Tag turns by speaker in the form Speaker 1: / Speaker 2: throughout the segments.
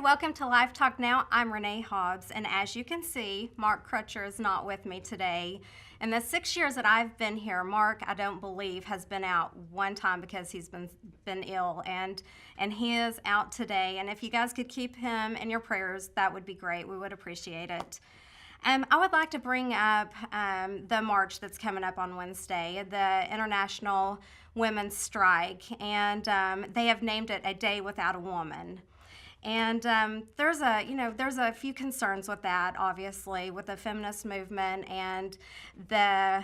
Speaker 1: welcome to LifeTalk Now. I'm Renee Hobbs, and as you can see, Mark Crutcher is not with me today. In the 6 years that I've been here, Mark, I don't believe, has been out one time because he's been ill, and he is out today. And if you guys could keep him in your prayers, that would be great. We would appreciate it. I would like to bring up the march that's coming up on Wednesday, the International Women's Strike, and they have named it A Day Without a Woman. And there's a few concerns with that, obviously, with the feminist movement and the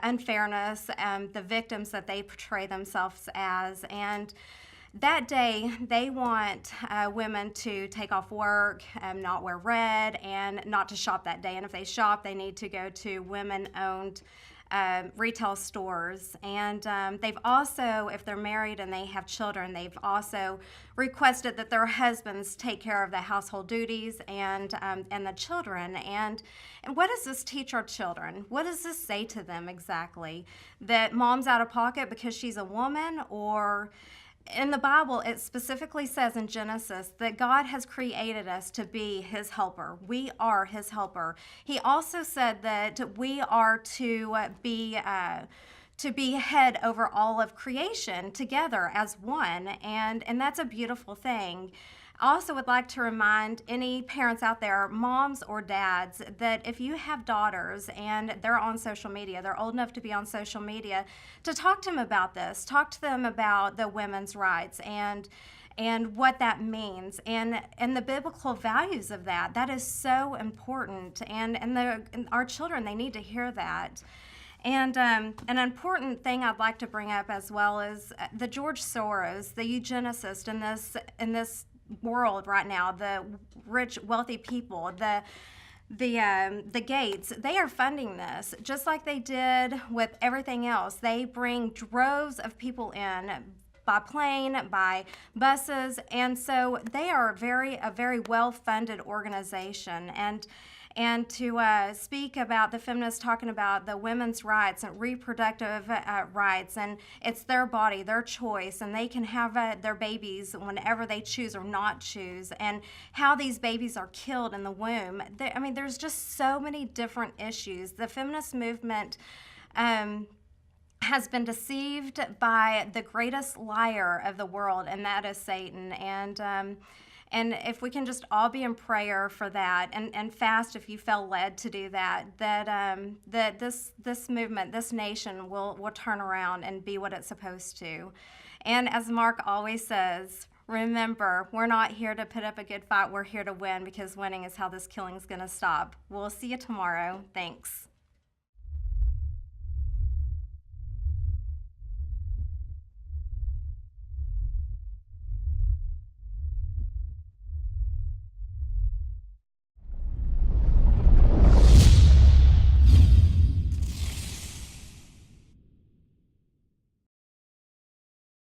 Speaker 1: unfairness, the victims that they portray themselves as. And that day, they want women to take off work, not wear red, and not to shop that day. And if they shop, they need to go to women-owned retail stores. And they've also, if they're married and they have children, they've also requested that their husbands take care of the household duties and the children. And what does this teach our children? What does this say to them exactly? That mom's out of pocket because she's a woman? Or in the Bible, it specifically says in Genesis that God has created us to be his helper. We are his helper. He also said that we are to be head over all of creation together as one, and that's a beautiful thing. I also would like to remind any parents out there, moms or dads, that if you have daughters and they're on social media, they're old enough to be on social media, to talk to them about this. Talk to them about the women's rights and what that means and the biblical values of that. That is so important, and our children, they need to hear that. And an important thing I'd like to bring up as well is the George Soros, the eugenicist in this world right now, the rich, wealthy people, the Gates, they are funding this just like they did with everything else. They bring droves of people in by plane, by buses, and so they are a very well-funded organization. And to speak about the feminists talking about the women's rights and reproductive rights, and it's their body, their choice, and they can have their babies whenever they choose or not choose, and how these babies are killed in the womb. There's just so many different issues. The feminist movement has been deceived by the greatest liar of the world, and that is Satan. And if we can just all be in prayer for that, and fast if you feel led to do that, that this movement, this nation will turn around and be what it's supposed to. And as Mark always says, remember, we're not here to put up a good fight. We're here to win, because winning is how this killing is going to stop. We'll see you tomorrow. Thanks.